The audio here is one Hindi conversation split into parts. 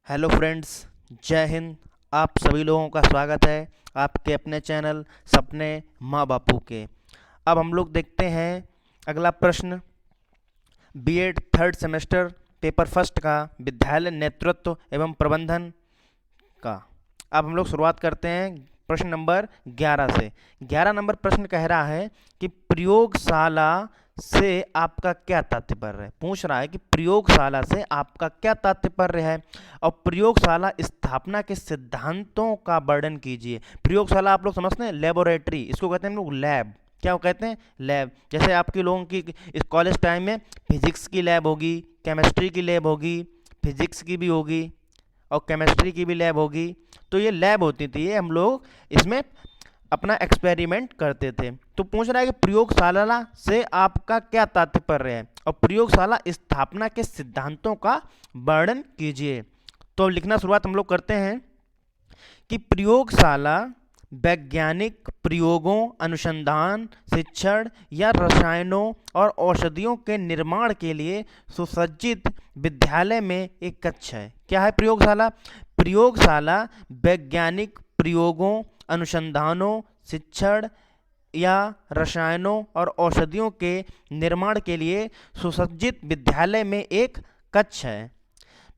हेलो फ्रेंड्स, जय हिंद। आप सभी लोगों का स्वागत है आपके अपने चैनल सपने माँ बापू के। अब हम लोग देखते हैं अगला प्रश्न, B Ed third semester paper first का विद्यालय नेतृत्व एवं प्रबंधन का। अब हम लोग शुरुआत करते हैं प्रश्न नंबर 11 से। 11 नंबर प्रश्न कह रहा है कि प्रयोगशाला से आपका क्या तात्पर्य है। पूछ रहा है कि प्रयोगशाला से आपका क्या तात्पर्य है और प्रयोगशाला स्थापना के सिद्धांतों का वर्णन कीजिए। प्रयोगशाला आप लोग समझते हैं, लेबोरेटरी, इसको कहते हैं हम लोग लैब। क्या कहते हैं? लैब। जैसे आपके लोगों की इस कॉलेज टाइम में फिजिक्स की लैब होगी, केमिस्ट्री की लैब होगी, फिजिक्स की भी होगी और केमिस्ट्री की भी लैब होगी। तो ये लैब होती थी, ये हम लोग इसमें अपना एक्सपेरिमेंट करते थे। तो पूछ रहा है कि प्रयोगशाला से आपका क्या तात्पर्य है और प्रयोगशाला स्थापना के सिद्धांतों का वर्णन कीजिए। तो लिखना शुरुआत हम लोग करते हैं कि प्रयोगशाला वैज्ञानिक प्रयोगों, अनुसंधान, शिक्षण या रसायनों और औषधियों के निर्माण के लिए सुसज्जित विद्यालय में एक कक्ष है। क्या है प्रयोगशाला? प्रयोगशाला वैज्ञानिक प्रयोगों, अनुसंधानों, शिक्षण या रसायनों और औषधियों के निर्माण के लिए सुसज्जित विद्यालय में एक कक्ष है।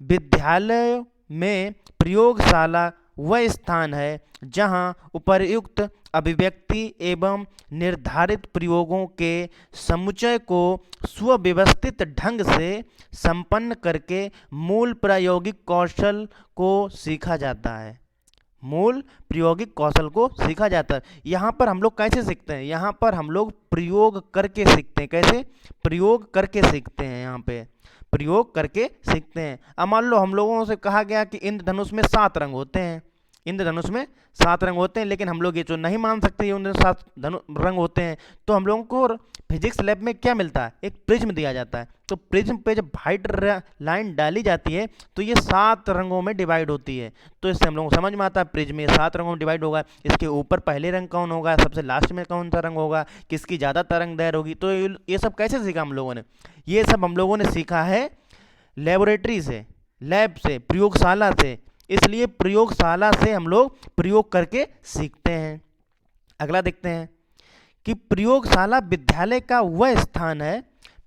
विद्यालय में प्रयोगशाला वह स्थान है जहां उपर्युक्त अभिव्यक्ति एवं निर्धारित प्रयोगों के समुच्चय को सुव्यवस्थित ढंग से संपन्न करके मूल प्रायोगिक कौशल को सीखा जाता है। मूल प्रायोगिक कौशल को सीखा जाता है। यहाँ पर हम लोग कैसे सीखते हैं? यहाँ पर हम लोग प्रयोग करके सीखते हैं। कैसे? प्रयोग करके सीखते हैं। यहाँ पे प्रयोग करके सीखते हैं। अब मान लो हम लोगों से कहा गया कि इंद्रधनुष में 7 रंग होते हैं, इंद्रधनुष में 7 रंग होते हैं, लेकिन हम लोग ये जो नहीं मान सकते ये उनमें 7 रंग होते हैं। तो हम लोगों को फिजिक्स लैब में क्या मिलता है? एक प्रिज्म दिया जाता है। तो प्रिज्म पे जब वाइट लाइन डाली जाती है तो ये 7 रंगों में डिवाइड होती है। तो इससे हम लोगों को समझ में आता है प्रिज्म ये 7 रंगों में डिवाइड होगा। इसके ऊपर पहले रंग कौन होगा, सबसे लास्ट में कौन सा रंग होगा, किसकी ज़्यादा तरंग दैर्घ्य होगी। तो ये सब कैसे सीखा हम लोगों ने? ये सब हम लोगों ने सीखा है लेबोरेटरी से, लैब से, प्रयोगशाला से। इसलिए प्रयोगशाला से हम लोग प्रयोग करके सीखते हैं। अगला देखते हैं कि प्रयोगशाला विद्यालय का वह स्थान है,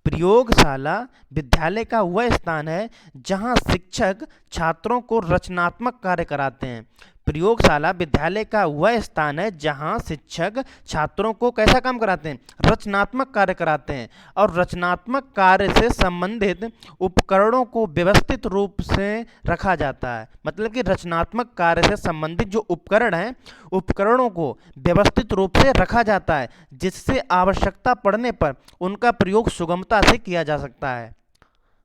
प्रयोगशाला विद्यालय का वह स्थान है जहां शिक्षक छात्रों को रचनात्मक कार्य कराते हैं। प्रयोगशाला विद्यालय का वह स्थान है जहां शिक्षक छात्रों को कैसा काम कराते हैं? रचनात्मक कार्य कराते हैं। और रचनात्मक कार्य से संबंधित उपकरणों को व्यवस्थित रूप से रखा जाता है। मतलब कि रचनात्मक कार्य से संबंधित जो उपकरण हैं, उपकरणों को व्यवस्थित रूप से रखा जाता है, जिससे आवश्यकता पड़ने पर उनका प्रयोग सुगमता से किया जा सकता है।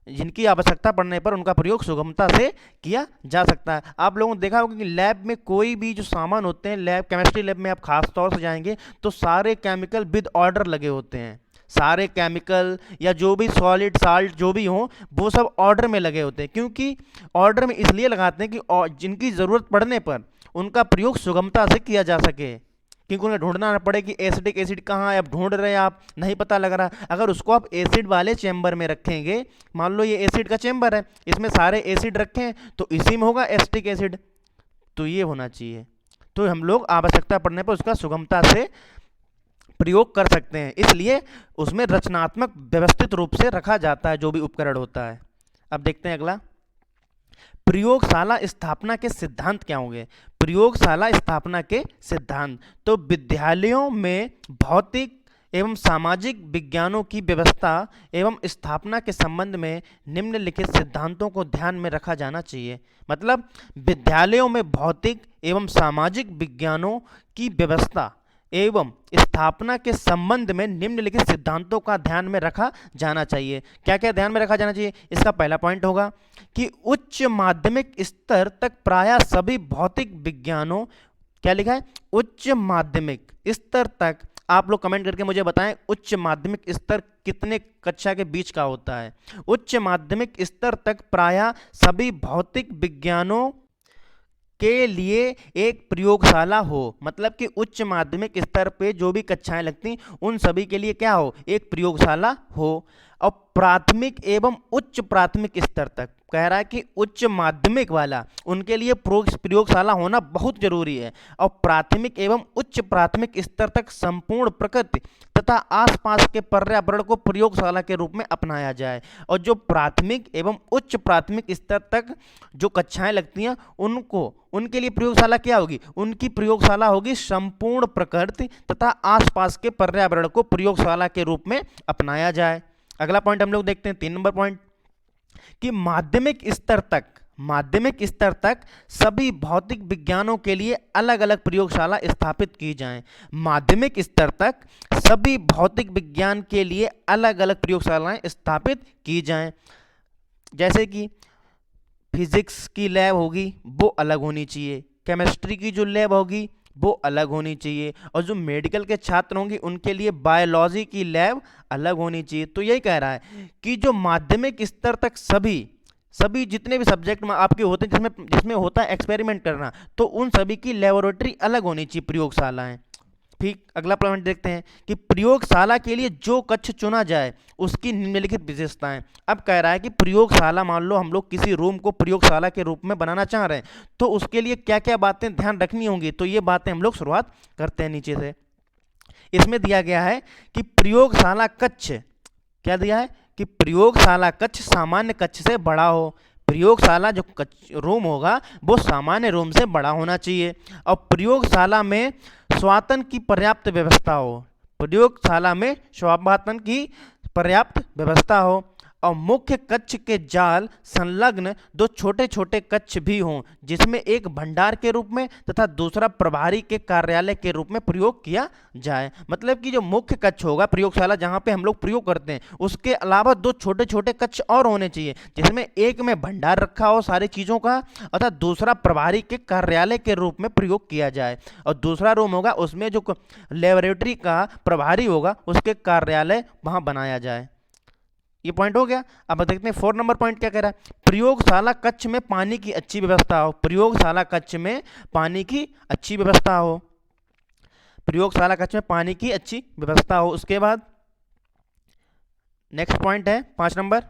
जिनकी आवश्यकता पड़ने पर उनका प्रयोग सुगमता से किया जा सकता है। आप लोगों ने देखा होगा कि लैब में कोई भी जो सामान होते हैं, लैब केमिस्ट्री लैब में आप खास तौर से जाएंगे तो सारे केमिकल विद ऑर्डर लगे होते हैं। सारे केमिकल या जो भी सॉलिड साल्ट जो भी हो वो सब ऑर्डर में लगे होते हैं। क्योंकि ऑर्डर में इसलिए लगाते हैं कि जिनकी ज़रूरत पड़ने पर उनका प्रयोग सुगमता से किया जा सके, क्योंकि उन्हें ढूंढना ना पड़े कि एसिडिक एसिड कहाँ है। अब ढूंढ रहे हैं, आप नहीं पता लग रहा। अगर उसको आप एसिड वाले चैम्बर में रखेंगे, मान लो ये एसिड का चैम्बर है, इसमें सारे एसिड रखे हैं तो इसी में होगा एसिटिक एसिड। तो ये होना चाहिए। तो हम लोग आवश्यकता पड़ने पर उसका सुगमता से प्रयोग कर सकते हैं। इसलिए उसमें रचनात्मक व्यवस्थित रूप से रखा जाता है जो भी उपकरण होता है। अब देखते हैं अगला, प्रयोगशाला स्थापना के सिद्धांत क्या होंगे? प्रयोगशाला स्थापना के सिद्धांत तो विद्यालयों में भौतिक एवं सामाजिक विज्ञानों की व्यवस्था एवं स्थापना के संबंध में निम्नलिखित सिद्धांतों को ध्यान में रखा जाना चाहिए। मतलब विद्यालयों में भौतिक एवं सामाजिक विज्ञानों की व्यवस्था एवं स्थापना के संबंध में निम्नलिखित सिद्धांतों का ध्यान में रखा जाना चाहिए। क्या क्या ध्यान में रखा जाना चाहिए? इसका पहला पॉइंट होगा कि उच्च माध्यमिक स्तर तक प्रायः सभी भौतिक विज्ञानों, क्या लिखा है? उच्च माध्यमिक स्तर तक। आप लोग कमेंट करके मुझे बताएं उच्च माध्यमिक स्तर कितने कक्षा के बीच का होता है। उच्च माध्यमिक स्तर तक प्रायः सभी भौतिक विज्ञानों के लिए एक प्रयोगशाला हो। मतलब कि उच्च माध्यमिक स्तर पे जो भी कक्षाएं लगती उन सभी के लिए क्या हो? एक प्रयोगशाला हो। और प्राथमिक एवं उच्च प्राथमिक स्तर तक कह रहा है कि उच्च माध्यमिक वाला उनके लिए प्रयोगशाला होना बहुत जरूरी है। और प्राथमिक एवं उच्च प्राथमिक स्तर तक संपूर्ण प्रकृति तथा आसपास के पर्यावरण को प्रयोगशाला के रूप में अपनाया जाए। और जो प्राथमिक एवं उच्च प्राथमिक स्तर तक जो कक्षाएं लगती हैं उनके लिए प्रयोगशाला क्या होगी? उनकी प्रयोगशाला होगी संपूर्ण प्रकृति तथा आसपास के पर्यावरण को प्रयोगशाला के रूप में अपनाया जाए। अगला पॉइंट हम लोग देखते हैं 3 नंबर पॉइंट कि माध्यमिक स्तर तक सभी भौतिक विज्ञानों के लिए अलग अलग प्रयोगशाला स्थापित की जाएं। माध्यमिक स्तर तक सभी भौतिक विज्ञान के लिए अलग अलग प्रयोगशालाएं स्थापित की जाएं। जैसे कि फिजिक्स की लैब होगी वो अलग होनी चाहिए, केमिस्ट्री की जो लैब होगी वो अलग होनी चाहिए, और जो मेडिकल के छात्र होंगे उनके लिए बायोलॉजी की लैब अलग होनी चाहिए। तो यही कह रहा है कि जो माध्यमिक स्तर तक सभी जितने भी सब्जेक्ट में आपके होते हैं जिसमें होता है एक्सपेरिमेंट करना, तो उन सभी की लेबोरेटरी अलग होनी चाहिए, प्रयोगशालाएं। ठीक, अगला पॉइंट देखते हैं कि प्रयोगशाला के लिए जो कक्ष चुना जाए उसकी निम्नलिखित विशेषताएं। अब कह रहा है कि प्रयोगशाला, मान लो हम लोग किसी रूम को प्रयोगशाला के रूप में बनाना चाह रहे हैं, तो उसके लिए क्या क्या बातें ध्यान रखनी होंगी, तो ये बातें हम लोग शुरुआत करते हैं नीचे से। इसमें दिया गया है कि प्रयोगशाला कक्ष, क्या दिया है कि प्रयोगशाला कक्ष सामान्य कक्ष से बड़ा हो। प्रयोगशाला जो रूम होगा वो सामान्य रूम से बड़ा होना चाहिए। और प्रयोगशाला में श्वसन की पर्याप्त व्यवस्था हो। प्रयोगशाला में श्वसन की पर्याप्त व्यवस्था हो। और मुख्य कक्ष के जाल संलग्न 2 छोटे छोटे कक्ष भी हों, जिसमें एक भंडार के रूप में तथा दूसरा प्रभारी के कार्यालय के रूप में प्रयोग किया जाए। मतलब कि जो मुख्य कक्ष होगा प्रयोगशाला जहां पे हम लोग प्रयोग करते हैं, उसके अलावा 2 छोटे छोटे कक्ष और होने चाहिए, जिसमें एक में भंडार रखा हो सारी चीज़ों का, अतः दूसरा प्रभारी के कार्यालय के रूप में प्रयोग किया जाए। और दूसरा रूम होगा उसमें जो लेबोरेटरी का प्रभारी होगा उसके कार्यालय वहाँ बनाया जाए। ये पॉइंट हो गया। अब देखते हैं 4 नंबर पॉइंट क्या कह रहा है। प्रयोगशाला कक्ष में पानी की अच्छी व्यवस्था हो। प्रयोगशाला कक्ष में पानी की अच्छी व्यवस्था हो। प्रयोगशाला कक्ष में पानी की अच्छी व्यवस्था हो। उसके बाद नेक्स्ट पॉइंट है 5 नंबर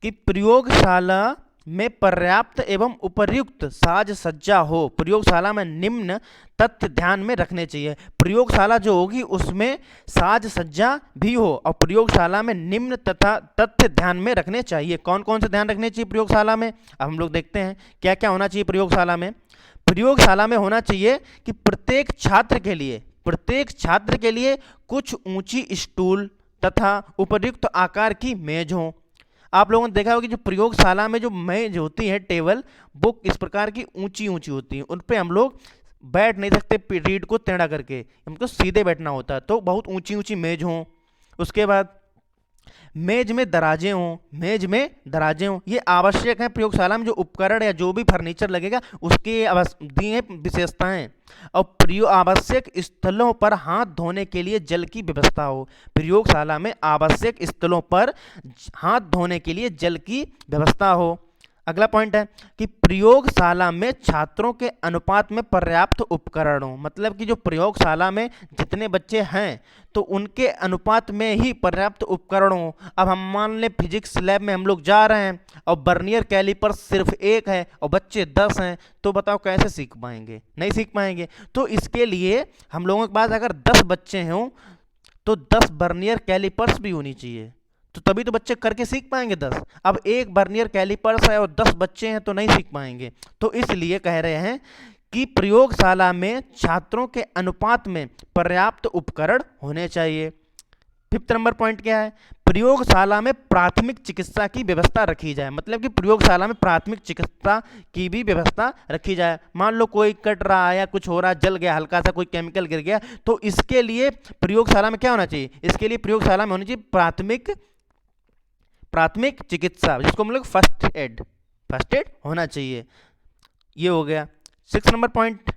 कि प्रयोगशाला में पर्याप्त एवं उपर्युक्त साज सज्जा हो। प्रयोगशाला में निम्न तथ्य ध्यान में रखने चाहिए। प्रयोगशाला जो होगी उसमें साज सज्जा भी हो और प्रयोगशाला में निम्न तथा तथ्य ध्यान में रखने चाहिए। कौन कौन से ध्यान रखने चाहिए प्रयोगशाला में, अब हम लोग देखते हैं क्या क्या होना चाहिए प्रयोगशाला में। प्रयोगशाला में होना चाहिए कि प्रत्येक छात्र के लिए कुछ ऊंची स्टूल तथा उपर्युक्त आकार की मेज हो। आप लोगों ने देखा होगा कि जो प्रयोगशाला में जो मेज होती है, टेबल, वो इस प्रकार की ऊंची ऊंची होती है, उन पे हम लोग बैठ नहीं सकते रीढ़ को टेढ़ा करके, हमको सीधे बैठना होता है, तो बहुत ऊंची ऊंची मेज हों। उसके बाद मेज में दराजें हों, ये आवश्यक है। प्रयोगशाला में जो उपकरण या जो भी फर्नीचर लगेगा उसकी दी हैं विशेषताएं। और आवश्यक स्थलों पर हाथ धोने के लिए जल की व्यवस्था हो। प्रयोगशाला में आवश्यक स्थलों पर हाथ धोने के लिए जल की व्यवस्था हो। अगला पॉइंट है कि प्रयोगशाला में छात्रों के अनुपात में पर्याप्त उपकरण हो। मतलब कि जो प्रयोगशाला में जितने बच्चे हैं तो उनके अनुपात में ही पर्याप्त उपकरण हो। अब हम मान लें फिजिक्स लैब में हम लोग जा रहे हैं और वर्नियर कैलिपर सिर्फ 1 है और बच्चे 10 हैं, तो बताओ कैसे सीख पाएंगे? नहीं सीख पाएंगे। तो इसके लिए हम लोगों के पास अगर 10 बच्चे हों तो 10 वर्नियर कैलिपर्स भी होनी चाहिए, तो तभी तो बच्चे करके सीख पाएंगे 10। अब 1 वर्नियर कैलिपर्स है और 10 बच्चे हैं तो नहीं सीख पाएंगे। तो इसलिए कह रहे हैं कि प्रयोगशाला में छात्रों के अनुपात में पर्याप्त उपकरण होने चाहिए। 5th नंबर पॉइंट क्या है, प्रयोगशाला में प्राथमिक चिकित्सा की व्यवस्था रखी जाए। मतलब कि प्रयोगशाला में प्राथमिक चिकित्सा की भी व्यवस्था रखी जाए। मान लो कोई कट रहा है या कुछ हो रहा है, जल गया, हल्का सा कोई केमिकल गिर गया, तो इसके लिए प्रयोगशाला में क्या होना चाहिए? इसके लिए प्रयोगशाला में होनी चाहिए प्राथमिक चिकित्सा, जिसको हम लोग फर्स्ट एड होना चाहिए। ये हो गया। 6 नंबर पॉइंट,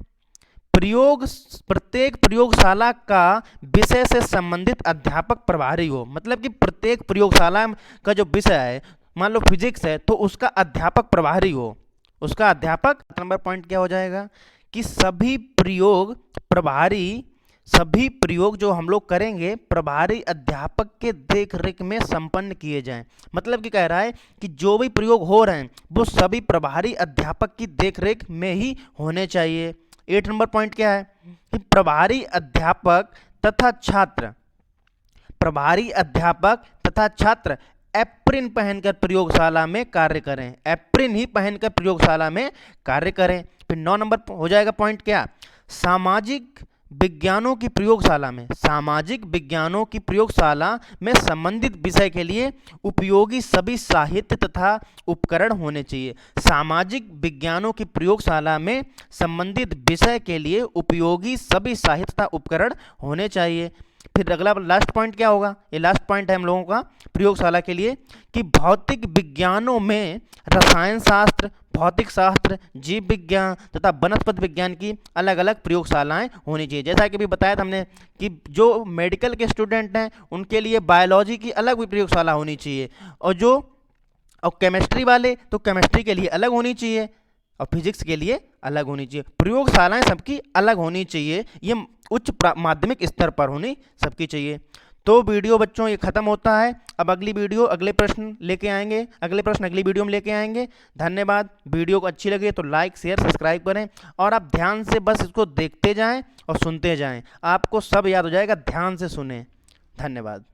प्रत्येक प्रयोगशाला का विषय से संबंधित अध्यापक प्रभारी हो। मतलब कि प्रत्येक प्रयोगशाला का जो विषय है, मान लो फिजिक्स है तो उसका अध्यापक प्रभारी हो, उसका अध्यापक। नंबर पॉइंट क्या हो जाएगा कि सभी प्रयोग प्रभारी सभी प्रयोग जो हम लोग करेंगे प्रभारी अध्यापक के देख रेख में संपन्न किए जाएं। मतलब कि कह रहा है कि जो भी प्रयोग हो रहे हैं वो सभी प्रभारी अध्यापक की देख रेख में ही होने चाहिए। 8 नंबर पॉइंट क्या है कि प्रभारी अध्यापक तथा छात्र एप्रिन पहनकर प्रयोगशाला में कार्य करें। एप्रिन ही पहनकर प्रयोगशाला में कार्य करें। फिर 9 नंबर हो जाएगा पॉइंट क्या, सामाजिक विज्ञानों की प्रयोगशाला में संबंधित विषय के लिए उपयोगी सभी साहित्य तथा उपकरण होने चाहिए। सामाजिक विज्ञानों की प्रयोगशाला में संबंधित विषय के लिए उपयोगी सभी साहित्य तथा उपकरण होने चाहिए। फिर अगला लास्ट पॉइंट क्या होगा, ये लास्ट पॉइंट है हम लोगों का प्रयोगशाला के लिए कि भौतिक विज्ञानों में रसायन शास्त्र, भौतिक शास्त्र, जीव विज्ञान तथा वनस्पति विज्ञान की अलग अलग प्रयोगशालाएं होनी चाहिए। जैसा कि अभी बताया था हमने कि जो मेडिकल के स्टूडेंट हैं उनके लिए बायोलॉजी की अलग भी प्रयोगशाला होनी चाहिए, और केमिस्ट्री वाले तो केमिस्ट्री के लिए अलग होनी चाहिए और फिजिक्स के लिए अलग होनी चाहिए। प्रयोगशालाएं सबकी अलग होनी चाहिए, ये उच्च माध्यमिक स्तर पर होनी सबकी चाहिए। तो वीडियो बच्चों ये खत्म होता है। अब अगली वीडियो अगले प्रश्न अगली वीडियो में लेके आएंगे। धन्यवाद। वीडियो को अच्छी लगे तो लाइक शेयर सब्सक्राइब करें और आप ध्यान से बस इसको देखते जाएं और सुनते जाएं, आपको सब याद हो जाएगा। ध्यान से सुने। धन्यवाद।